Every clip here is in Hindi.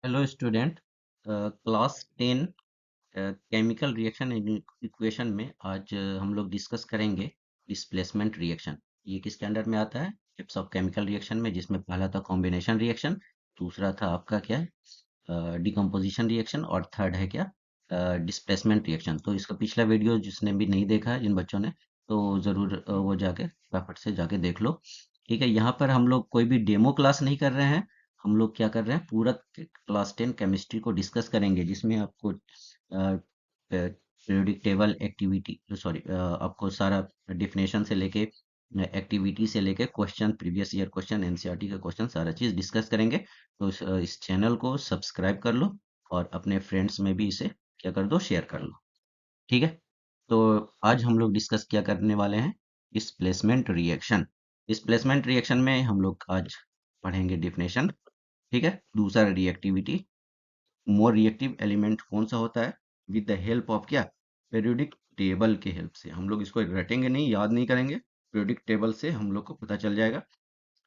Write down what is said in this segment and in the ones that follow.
Hello student. Class 10 chemical reaction equation में आज हम लोग डिस्कस करेंगे डिस्प्लेसमेंट रिएक्शन। ये किसके अंडर में आता है? टाइप्स ऑफ केमिकल रिएक्शन में, जिसमें पहला था कॉम्बिनेशन रिएक्शन, दूसरा था आपका क्या है डिकम्पोजिशन रिएक्शन, और थर्ड है क्या डिस्प्लेसमेंट रिएक्शन। तो इसका पिछला वीडियो जिसने भी नहीं देखा है, जिन बच्चों ने, तो ज़रूर वो जाके फटाफट से जाके देख लो। ठीक है, यहाँ पर हम लोग कोई भी डेमो क्लास नहीं कर रहे हैं। हम लोग क्या कर रहे हैं, पूरा क्लास 10 केमिस्ट्री को डिस्कस करेंगे, जिसमें आपको पीरियोडिक टेबल, एक्टिविटी, सॉरी, आपको सारा डिफिनेशन से लेके एक्टिविटी से लेके question, previous year question, NCERT का क्वेश्चन, सारा चीज डिस्कस करेंगे। तो इस चैनल को सब्सक्राइब कर लो और अपने फ्रेंड्स में भी इसे क्या कर दो, शेयर कर लो। ठीक है। तो आज हम लोग डिस्कस क्या करने वाले हैं, डिस्प्लेसमेंट रिएक्शन। डिस्प्लेसमेंट रिएक्शन में हम लोग आज पढ़ेंगे डिफिनेशन। ठीक है, दूसरा रिएक्टिविटी, मोर रिएक्टिव एलिमेंट कौन सा होता है, विद द हेल्प ऑफ क्या, पीरियोडिक टेबल के हेल्प से। हम लोग इसको रटेंगे नहीं, याद नहीं करेंगे, पीरियोडिक टेबल से हम लोग को पता चल जाएगा।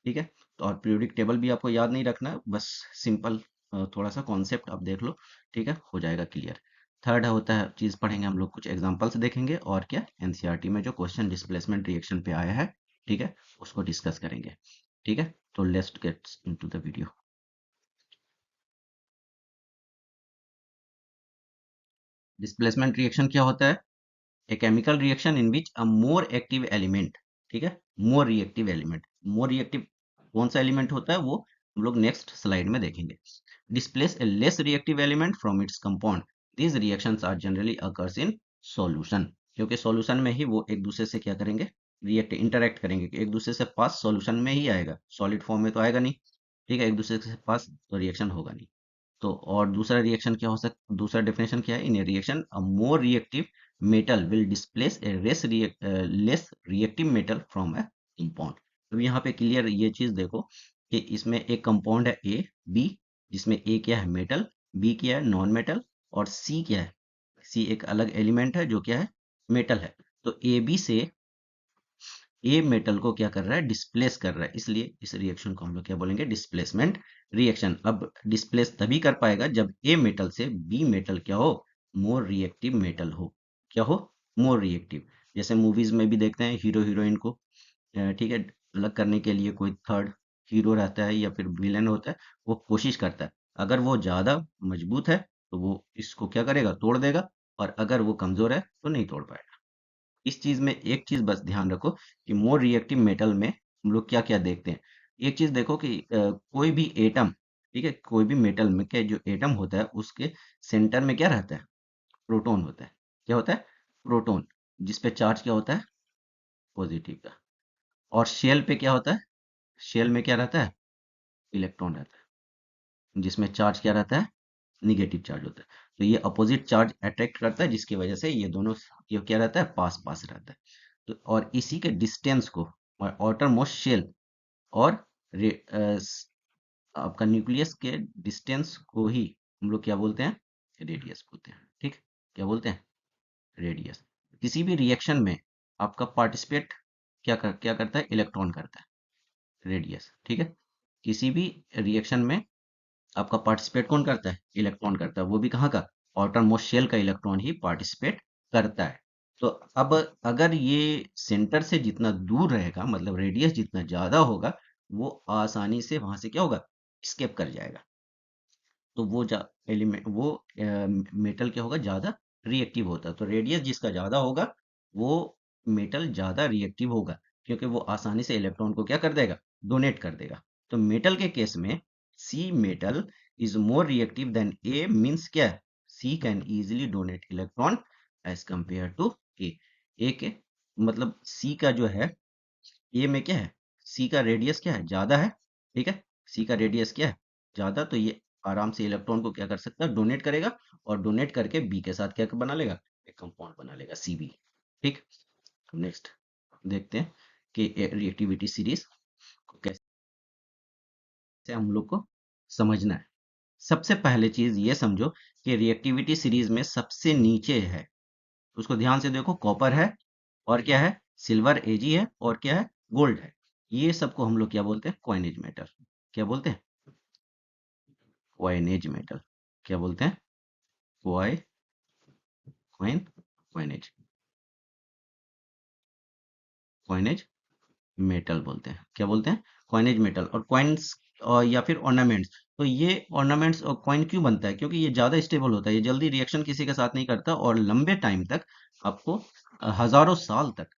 ठीक है। तो और पीरियोडिक टेबल भी आपको याद नहीं रखना है, बस सिंपल थोड़ा सा कॉन्सेप्ट आप देख लो। ठीक है, हो जाएगा क्लियर। थर्ड होता है चीज पढ़ेंगे हम लोग, कुछ एग्जांपल्स देखेंगे, और क्या एनसीईआरटी में जो क्वेश्चन डिस्प्लेसमेंट रिएक्शन पे आया है, ठीक है, उसको डिस्कस करेंगे। ठीक है, तो let's get into the video. Displacement reaction क्या होता है? A chemical reaction in which a more active element, ठीक है, more reactive element, more reactive कौन सा एलिमेंट होता है वो हम लोग नेक्स्ट स्लाइड में देखेंगे। Displace a less reactive element from its compound. These reactions are generally occurs in solution, क्योंकि सॉल्यूशन में ही वो एक दूसरे से क्या करेंगे, रिएक्ट इंटरेक्ट करेंगे, एक दूसरे से पास सॉल्यूशन में ही आएगा, सॉलिड फॉर्म में तो आएगा नहीं। ठीक है, एक दूसरे से पास तो रिएक्शन होगा नहीं। तो और दूसरा रिएक्शन क्या हो सकता, दूसरा डेफिनेशन क्या है, in a reaction a more reactive metal will displace a less reactive metal from a compound. तो यहाँ पे क्लियर ये चीज देखो कि इसमें एक कंपाउंड है ए बी, जिसमें ए क्या है, मेटल, बी क्या है, नॉन मेटल, और सी क्या है, सी एक अलग एलिमेंट है जो क्या है, मेटल है। तो ए बी से ए मेटल को क्या कर रहा है, डिस्प्लेस कर रहा है, इसलिए इस रिएक्शन को हम लोग क्या बोलेंगे, डिस्प्लेसमेंट रिएक्शन। अब डिस्प्लेस तभी कर पाएगा जब ए मेटल से बी मेटल क्या हो, मोर रिएक्टिव मेटल हो। क्या हो, मोर रिएक्टिव। जैसे मूवीज में भी देखते हैं, हीरो हीरोइन को ठीक है, अलग करने के लिए कोई थर्ड हीरो रहता है या फिर विलेन होता है, वो कोशिश करता है। अगर वो ज्यादा मजबूत है तो वो इसको क्या करेगा, तोड़ देगा, और अगर वो कमजोर है तो नहीं तोड़ पाएगा। इस चीज में एक चीज बस ध्यान रखो कि मोर रिएक्टिव मेटल में हम लोग क्या क्या देखते हैं। एक चीज देखो कि कोई भी एटम, ठीक है, कोई भी मेटल में के जो एटम होता है उसके सेंटर में क्या रहता है, प्रोटॉन होता है। क्या होता है, प्रोटॉन, जिस पे चार्ज क्या होता है, पॉजिटिव का। और शेल पे क्या होता है, शेल में क्या रहता है, इलेक्ट्रॉन रहता है, जिसमें चार्ज क्या रहता है, निगेटिव चार्ज होता है। तो ये अपोजिट चार्ज अट्रैक्ट करता है, जिसकी वजह से ये दोनों, ये क्या रहता है, पास पास रहता है। तो और इसी के डिस्टेंस को, और आउटर मोस्ट शेल और आपका न्यूक्लियस के डिस्टेंस को ही हम लोग क्या बोलते हैं, रेडियस बोलते हैं। ठीक, क्या बोलते हैं, रेडियस। किसी भी रिएक्शन में आपका पार्टिसिपेट क्या करता है, इलेक्ट्रॉन करता है, रेडियस। ठीक है, किसी भी रिएक्शन में आपका पार्टिसिपेट कौन करता है, इलेक्ट्रॉन करता है, वो भी कहाँ का, आउटर मोस्ट शेल का इलेक्ट्रॉन ही पार्टिसिपेट करता है। तो अब अगर ये सेंटर से जितना दूर रहेगा, मतलब रेडियस जितना ज्यादा होगा, वो आसानी से वहां से क्या होगा, स्केप कर जाएगा। तो वो एलिमेंट, वो मेटल क्या होगा, ज्यादा रिएक्टिव होता है। तो रेडियस जिसका ज्यादा होगा, वो मेटल ज्यादा रिएक्टिव होगा, क्योंकि वो आसानी से इलेक्ट्रॉन को क्या कर देगा, डोनेट कर देगा। तो मेटल के केस में C metal is more reactive than A, means क्या है, C can easily donate electron as compare to A. A के मतलब सी का जो है, ए में क्या है, सी का रेडियस क्या है, ज्यादा है। ठीक है, सी का रेडियस क्या है, ज्यादा, तो ये आराम से इलेक्ट्रॉन को क्या कर सकता है, डोनेट करेगा, और डोनेट करके बी के साथ क्या बना लेगा, एक कंपाउंड बना लेगा, सीबी। ठीक, नेक्स्ट देखते हैं कि रिएक्टिविटी सीरीज को कैसे हम लोग को समझना है। सबसे पहले चीज ये समझो कि रिएक्टिविटी सीरीज में सबसे नीचे है, उसको ध्यान से देखो, कॉपर है, और क्या है, सिल्वर एजी है, और क्या है, गोल्ड है। ये सबको हम लोग क्या बोलते हैं, कॉइनेज मेटल। क्या बोलते हैं, क्वाइनेज मेटल। क्या बोलते हैं? क्वाइ क्वाइन क्वाइनेज क्वाइनेज मेटल बोलते हैं। क्या बोलते हैं? Coinage metal. और कॉइन्स या फिर ऑर्नामेंट्स, तो ये ऑर्नामेंट्स और कॉइन क्यों बनता है? क्योंकि ये ज्यादा स्टेबल होता है, ये जल्दी रिएक्शन किसी के साथ नहीं करता और लंबे टाइम तक आपको हजारों साल तक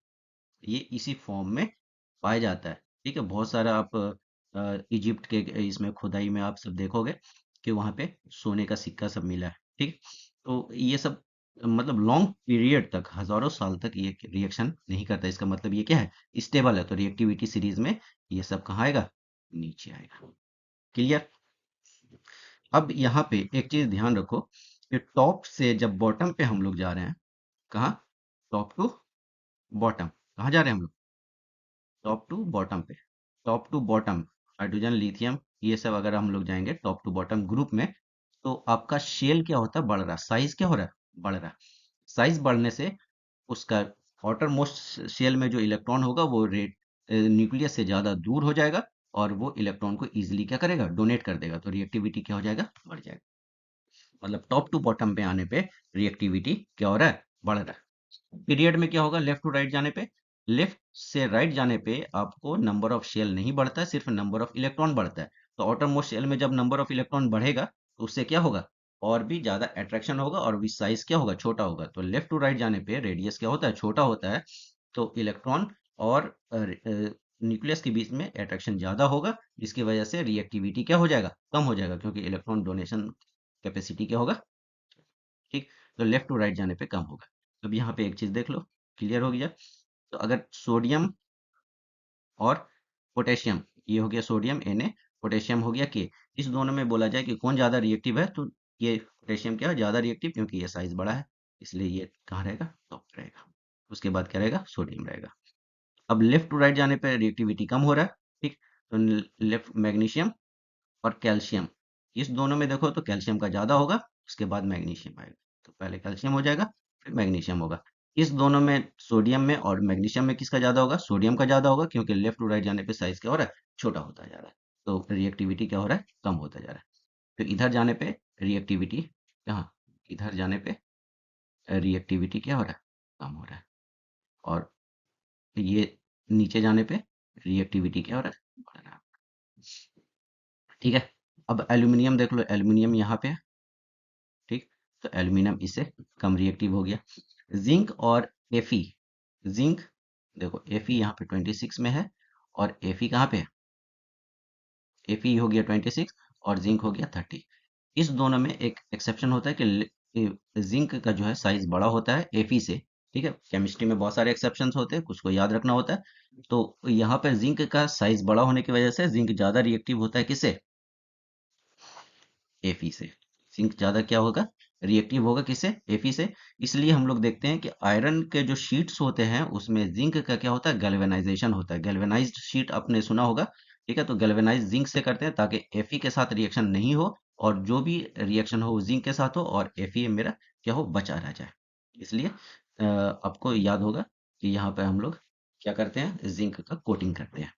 ये इसी फॉर्म में पाया जाता है। ठीक है, बहुत सारा आप इजिप्ट के इसमें खुदाई में आप सब देखोगे कि वहां पे सोने का सिक्का सब मिला है। ठीक, तो ये सब मतलब लॉन्ग पीरियड तक, हजारों साल तक ये रिएक्शन नहीं करता। इसका मतलब ये क्या है? स्टेबल है। तो रिएक्टिविटी सीरीज में ये सब कहाँ आएगा? नीचे आएगा। क्लियर? अब यहाँ पे एक चीज ध्यान रखो कि टॉप से जब बॉटम पे हम लोग जा रहे हैं, कहाँ? Top to bottom. कहाँ जा रहे हैं हम लोग? टॉप टू बॉटम पे। Top to bottom, hydrogen, lithium, ये सब अगर हम लोग जाएंगे टॉप टू बॉटम ग्रुप में, तो आपका शेल क्या होता है? बढ़ रहा है। साइज क्या हो रहा है? बढ़ रहा है। साइज बढ़ने से उसका आउटर मोस्ट शेल में जो इलेक्ट्रॉन होगा वो रेट न्यूक्लियस से ज्यादा दूर हो जाएगा और वो इलेक्ट्रॉन को इजीली क्या करेगा? डोनेट कर देगा। तो रिएक्टिविटी क्या हो जाएगा? बढ़ जाएगा। मतलब टॉप टू बॉटम पे आने पे रिएक्टिविटी क्या हो रहा है? बढ़ रहा है। पीरियड में क्या होगा? लेफ्ट टू राइट जाने पे, लेफ्ट से राइट जाने पे आपको नंबर ऑफ शेल नहीं बढ़ता है, सिर्फ नंबर ऑफ इलेक्ट्रॉन बढ़ता है। तो आउटर मोस्ट शेल में जब नंबर ऑफ इलेक्ट्रॉन बढ़ेगा तो उससे क्या होगा? और भी ज्यादा अट्रैक्शन होगा और भी साइज क्या होगा? छोटा होगा। तो लेफ्ट टू राइट जाने पे रेडियस क्या होता है? छोटा होता है। तो इलेक्ट्रॉन और न्यूक्लियस के बीच में अट्रैक्शन ज्यादा होगा, जिसकी वजह से रिएक्टिविटी क्या हो जाएगा? कम हो जाएगा, क्योंकि इलेक्ट्रॉन डोनेशन कैपेसिटी क्या होगा? ठीक, तो लेफ्ट टू राइट जाने पे कम होगा। अब यहाँ पे एक चीज देख लो, क्लियर हो गया? तो अगर सोडियम और पोटेशियम, ये हो गया सोडियम Na, पोटेशियम हो गया K, इस दोनों में बोला जाए कि कौन ज्यादा रिएक्टिव है, तो ये पोटेशियम क्या है? ज्यादा रिएक्टिव, क्योंकि ये साइज बड़ा है, इसलिए ये कहाँ रहेगा? टॉप रहेगा। उसके बाद क्या रहेगा? सोडियम रहेगा। अब लेफ्ट टू राइट जाने पर रिएक्टिविटी कम हो रहा है। ठीक, तो लेफ्ट मैग्नीशियम और कैल्शियम, इस दोनों में देखो तो कैल्शियम का ज्यादा होगा, उसके बाद मैग्नीशियम आएगा। तो पहले कैल्शियम हो जाएगा, फिर मैग्नीशियम होगा। इस दोनों में सोडियम में और मैग्नीशियम में किसका ज्यादा होगा? सोडियम का ज्यादा होगा, क्योंकि लेफ्ट टू राइट जाने पे साइज क्या हो रहा है? छोटा होता जा रहा है। तो रिएक्टिविटी क्या हो रहा है? कम होता जा रहा है। तो इधर जाने पे रिएक्टिविटी, कहाँ? इधर जाने पे रिएक्टिविटी क्या हो रहा है? कम हो रहा है। और ये नीचे जाने पे रिएक्टिविटी क्या हो रहा है? बढ़ रहा है। ठीक है, अब एल्यूमिनियम देख लो, एल्यूमिनियम यहाँ पे है। ठीक, तो एल्यूमिनियम इससे कम रिएक्टिव हो गया। जिंक और एफी, जिंक देखो एफी यहाँ पे 26 में है और एफी कहाँ पे है? एफी हो गया 26 और जिंक हो गया 30। इस दोनों में एक एक्सेप्शन होता है कि जिंक का जो है साइज बड़ा होता है एफी से। ठीक है, केमिस्ट्री में बहुत सारे एक्सेप्शंस होते हैं, कुछ को याद रखना होता है। तो यहाँ पर जिंक का साइज बड़ा होने की वजह से जिंक ज्यादा रिएक्टिव होता है। किससे? एफी से। जिंक ज्यादा क्या होगा? रिएक्टिव होगा। किससे? एफी से। इसलिए हम लोग देखते हैं कि आयरन के जो शीट्स होते हैं उसमें जिंक का क्या होता है? गैल्वेनाइजेशन होता है। गैल्वेनाइज्ड शीट आपने सुना होगा। ठीक है, तो गैल्वेनाइज जिंक से करते हैं ताकि एफी के साथ रिएक्शन नहीं हो, और जो भी रिएक्शन हो वो जिंक के साथ हो और एफी मेरा क्या हो? बचा रह जाए। इसलिए आपको याद होगा कि यहाँ पे हम लोग क्या करते हैं? जिंक का कोटिंग करते हैं।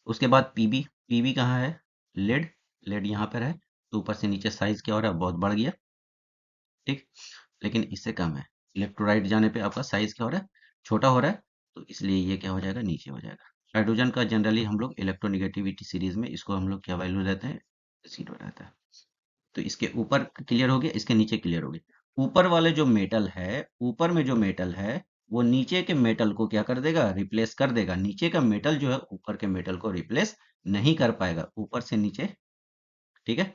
उसके बाद पीबी, पीबी कहाँ है? लेड, लेड यहाँ पर है। तो ऊपर से नीचे साइज क्या हो रहा है? बहुत बढ़ गया। ठीक, लेकिन इससे कम है। लेफ्ट टू राइट जाने पे आपका साइज क्या हो रहा है? छोटा हो रहा है। तो इसलिए ये क्या हो जाएगा? नीचे हो जाएगा। हाइड्रोजन का जनरली हम लोग इलेक्ट्रोनिगेटिविटी सीरीज में इसको हम लोग क्या वैल्यू रहते हैं? 0 रहता है। तो इसके ऊपर क्लियर हो गया, इसके नीचे क्लियर हो गया। ऊपर वाले जो मेटल है, ऊपर में जो मेटल है वो नीचे के मेटल को क्या कर देगा? रिप्लेस कर देगा। नीचे का मेटल जो है ऊपर के मेटल को रिप्लेस नहीं कर पाएगा, ऊपर से नीचे। ठीक है,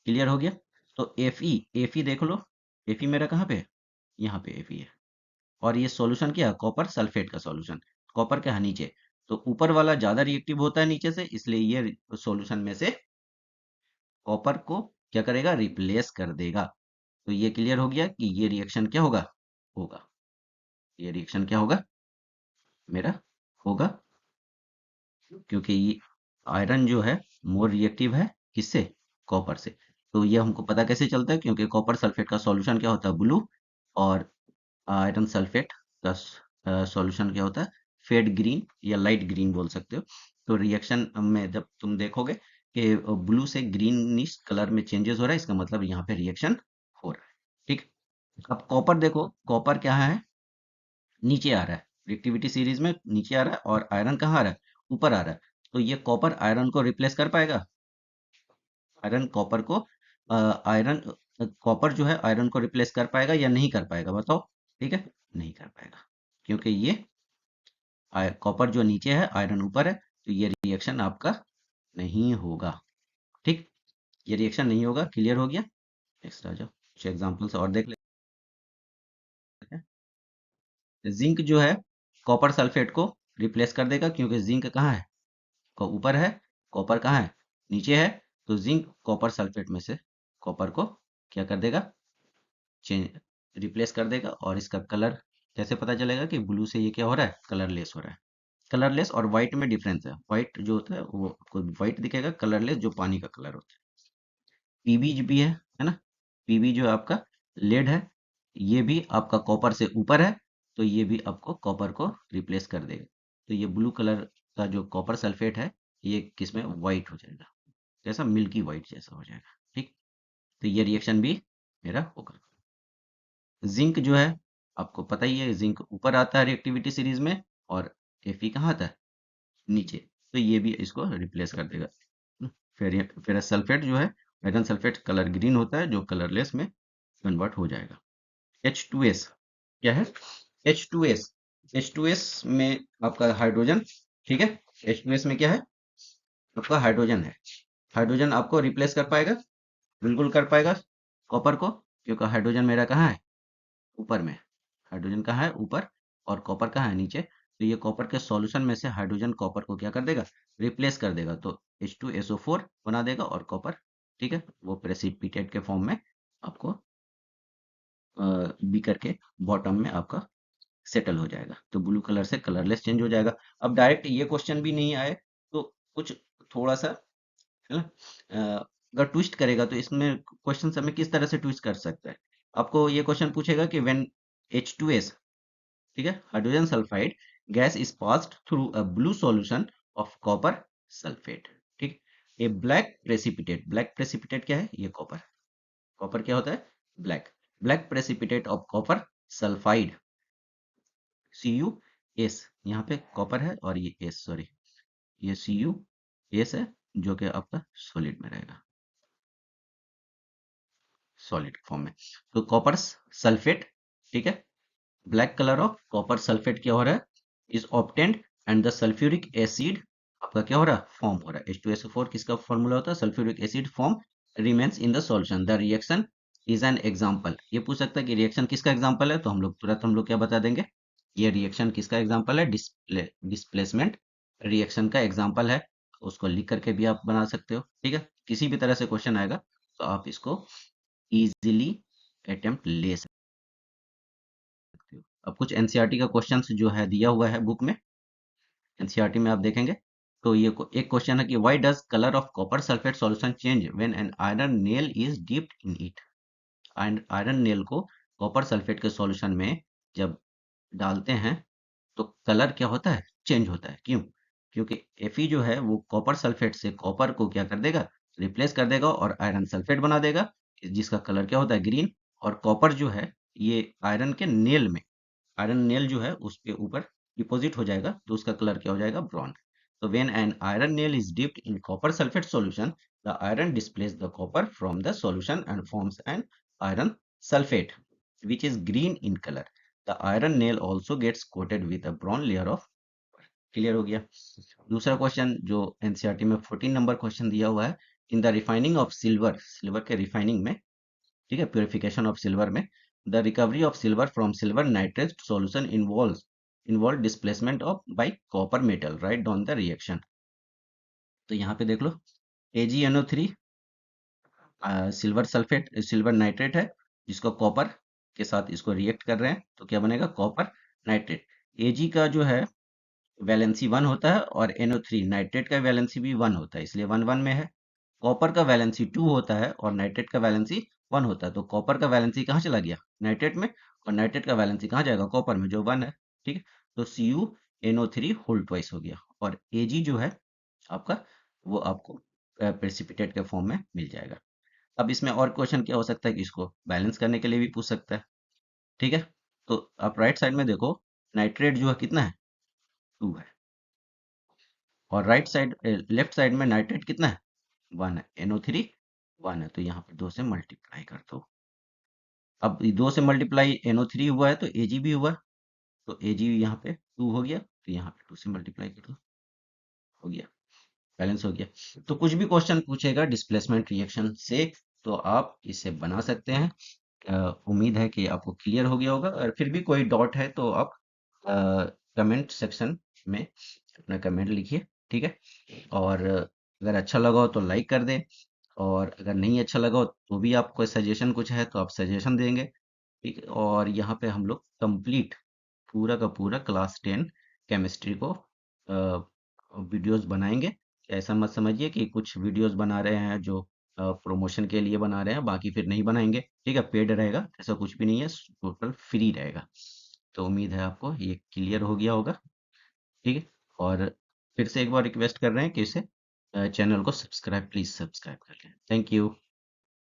क्लियर हो गया? तो एफई, एफई देख लो, एफई मेरा कहाँ पे है? यहाँ पे एफई है। और ये सॉल्यूशन क्या है? कॉपर सल्फेट का सॉल्यूशन। कॉपर क्या है? नीचे। तो ऊपर वाला ज्यादा रिएक्टिव होता है नीचे से, इसलिए ये सॉल्यूशन में से कॉपर को क्या करेगा? रिप्लेस कर देगा। तो ये क्लियर हो गया कि ये रिएक्शन क्या होगा? होगा। ये रिएक्शन क्या होगा? मेरा होगा, क्योंकि ये आयरन जो है मोर रिएक्टिव है। किससे? कॉपर से। तो ये हमको पता कैसे चलता है? क्योंकि कॉपर सल्फेट का सॉल्यूशन क्या होता है? ब्लू। और आयरन सल्फेट का सॉल्यूशन क्या होता है? फेड ग्रीन या लाइट ग्रीन बोल सकते हो। तो रिएक्शन में जब तुम देखोगे कि ब्लू से ग्रीनिश कलर में चेंजेस हो रहा है, इसका मतलब यहाँ पे रिएक्शन हो रहा है। ठीक। अब कॉपर देखो, कॉपर क्या है, नीचे आ रहा है, रिएक्टिविटी सीरीज में नीचे आ रहा है, और आयरन कहाँ आ रहा है, ऊपर आ रहा है। तो ये कॉपर आयरन को रिप्लेस कर पाएगा? आयरन कॉपर को आयरन कॉपर जो है आयरन को रिप्लेस कर पाएगा या नहीं कर पाएगा, बताओ। ठीक है, नहीं कर पाएगा, क्योंकि ये कॉपर जो नीचे है, आयरन ऊपर है, तो ये रिएक्शन आपका नहीं होगा। ठीक, ये रिएक्शन नहीं होगा। क्लियर हो गया? नेक्स्ट आ जाओ, कुछ एग्जांपल्स और देख लेते हैं। जिंक जो है कॉपर सल्फेट को रिप्लेस कर देगा, क्योंकि जिंक कहाँ है, ऊपर है, कॉपर कहाँ है, नीचे है। तो जिंक कॉपर सल्फेट में से कॉपर को क्या कर देगा, चेंज, रिप्लेस कर देगा। और इसका कलर कैसे पता चलेगा कि ब्लू से ये क्या हो रहा है, कलरलेस हो रहा है। कलरलेस और व्हाइट में डिफरेंस है। व्हाइट जो होता है वो आपको व्हाइट दिखेगा, कलरलेस जो पानी का कलर होता है। पीबी भी है ना, पीबी जो आपका लेड है, ये भी आपका कॉपर से ऊपर है, तो ये भी आपको कॉपर को रिप्लेस कर देगा। तो ये ब्लू कलर का जो कॉपर सल्फेट है, ये किसमें, व्हाइट हो जाएगा, जैसा मिल्की व्हाइट जैसा हो जाएगा। ठीक, तो ये रिएक्शन भी मेरा होगा। जिंक जो है आपको पता ही है, जिंक ऊपर आता है रिएक्टिविटी सीरीज में, और Fe कहाँ आता है, नीचे। तो ये भी इसको रिप्लेस कर देगा। फिर सल्फेट जो है, आयरन सल्फेट कलर ग्रीन होता है, जो कलरलेस में कन्वर्ट हो जाएगा। H2S क्या है, H2S, H2S में आपका हाइड्रोजन। ठीक है, H2S में क्या है, आपका हाइड्रोजन है। हाइड्रोजन आपको रिप्लेस कर पाएगा, बिल्कुल कर पाएगा कॉपर को, क्योंकि हाइड्रोजन मेरा कहाँ है, ऊपर में। हाइड्रोजन कहाँ है, ऊपर, और कॉपर कहाँ है, नीचे। तो ये कॉपर के सॉल्यूशन में से हाइड्रोजन कॉपर को क्या कर देगा, रिप्लेस कर देगा। तो H2SO4 बना देगा, और कॉपर, ठीक है, वो प्रेसिपिटेट के फॉर्म में आपको बीकर के बॉटम में आपका सेटल हो जाएगा। तो ब्लू कलर से कलरलेस चेंज हो जाएगा। अब डायरेक्ट ये क्वेश्चन भी नहीं आए, तो कुछ थोड़ा सा है ना, अगर ट्विस्ट करेगा तो इसमें क्वेश्चन हमें किस तरह से ट्विस्ट कर सकता है। आपको ये क्वेश्चन पूछेगा कि व्हेन H2S, ठीक है, hydrogen sulphide gas is passed through a blue solution of copper sulphate. ठीक, ए ब्लैक प्रेसिपिटेट क्या है, ये कॉपर। कॉपर क्या होता है, black. Black precipitate of copper sulphide, CuS, यहाँ पे कॉपर है और ये एस, सॉरी, ये CuS है, जो कि आपका सॉलिड में रहेगा, सॉलिड फॉर्म में। तो कॉपर सल्फेट, ठीक है, black colour of copper sulphate क्या हो रहा है, is obtained, and the sulphuric acid आपका क्या हो रहा है, फॉर्म हो रहा है। H2SO4 किसका फॉर्मूला होता है, sulphuric acid form remains in the solution, the reaction is an example. ये पूछ सकता है कि रिएक्शन किसका एग्जाम्पल है, तो हम लोग तुरंत क्या बता देंगे, ये रिएक्शन किसका एग्जाम्पल है, डिस्प्लेसमेंट रिएक्शन का एग्जाम्पल है। उसको लिख करके भी आप बना सकते हो। ठीक है, किसी भी तरह से क्वेश्चन आएगा तो आप इसको इजीली अटेम्प्ट ले सकते हो। अब कुछ एनसीईआरटी का क्वेश्चंस जो है दिया हुआ है बुक में, एनसीईआरटी में आप देखेंगे। तो ये एक क्वेश्चन है कि why does colour of copper sulphate solution change when an iron nail is dipped in it. Iron nail को कॉपर सल्फेट के सॉल्यूशन में जब डालते हैं तो कलर क्या होता है, चेंज होता है। क्यों? क्योंकि Fe जो है वो कॉपर सल्फेट से कॉपर को क्या कर देगा, रिप्लेस कर देगा, और आयरन सल्फेट बना देगा, जिसका कलर क्या होता है, ग्रीन। और कॉपर जो है ये आयरन के नेल में, आयरन नेल जो है उसके ऊपर डिपॉजिट हो जाएगा, तो उसका कलर क्या हो जाएगा, ब्राउन। तो when an iron nail is dipped in copper sulphate solution, the iron displace the copper from the solution and forms an iron sulfate which is green in color. The iron nail also gets coated with a brown layer of, clear हो गया। दूसरा क्वेश्चन जो एनसीईआरटी में 14 नंबर क्वेश्चन दिया हुआ है, in the refining of silver, silver के रिफाइनिंग में, ठीक है, प्योरिफिकेशन ऑफ सिल्वर में, the recovery of silver from silver nitrate solution involve displacement of bye copper metal, write down the reaction. तो यहाँ पे देख लो, AgNO3 silver sulphate, silver nitrate है, जिसको कॉपर के साथ इसको रिएक्ट कर रहे हैं, तो क्या बनेगा, कॉपर नाइट्रेट। Ag का जो है वैलेंसी 1 होता है, और NO3 नाइट्रेट का वैलेंसी भी 1 होता है, इसलिए 1 1 में है। कॉपर का वैलेंसी 2 होता है, और नाइट्रेट का वैलेंसी 1 होता है। तो कॉपर का वैलेंसी कहाँ चला गया, नाइट्रेट में, और नाइट्रेट का वैलेंसी कहाँ जाएगा, कॉपर में, जो 1 है। ठीक है, तो CuNO3 होल ट्वाइस हो गया। और Ag जो है आपका, वो आपको प्रेसिपिटेट के फॉर्म में मिल जाएगा। अब इसमें और क्वेश्चन क्या हो सकता है कि इसको बैलेंस करने के लिए भी पूछ सकता है। ठीक है, तो आप राइट साइड में देखो, नाइट्रेट जो है कितना है, 2 है, और राइट साइड लेफ्ट साइड में नाइट्रेट कितना है, 1 है, NO3 1 है, तो यहाँ पे 2 से मल्टीप्लाई कर दो। अब 2 से मल्टीप्लाई NO3 हुआ है तो Ag भी हुआ, तो Ag यहाँ पे 2 हो गया, तो यहाँ पे 2 से मल्टीप्लाई कर दो, हो गया, बैलेंस हो गया। तो कुछ भी क्वेश्चन पूछेगा डिस्प्लेसमेंट रिएक्शन से, तो आप इसे बना सकते हैं। उम्मीद है कि आपको क्लियर हो गया होगा, और फिर भी कोई डाउट है तो आप कमेंट सेक्शन में अपना कमेंट लिखिए। ठीक है, और अगर अच्छा लगा हो तो लाइक कर दें, और अगर नहीं अच्छा लगा हो तो भी आप कोई सजेशन कुछ है तो आप सजेशन देंगे। ठीक है, और यहाँ पे हम लोग कंप्लीट पूरा का पूरा क्लास 10 केमिस्ट्री को वीडियोस बनाएंगे। ऐसा मत समझिए कि कुछ वीडियोस बना रहे हैं जो प्रमोशन के लिए बना रहे हैं, बाकी फिर नहीं बनाएंगे। ठीक है, पेड रहेगा, ऐसा कुछ भी नहीं है, टोटल फ्री रहेगा। तो उम्मीद है आपको ये क्लियर हो गया होगा। ठीक है, और फिर से एक बार रिक्वेस्ट कर रहे हैं कि इसे चैनल को सब्सक्राइब, प्लीज सब्सक्राइब कर लें। Thank you.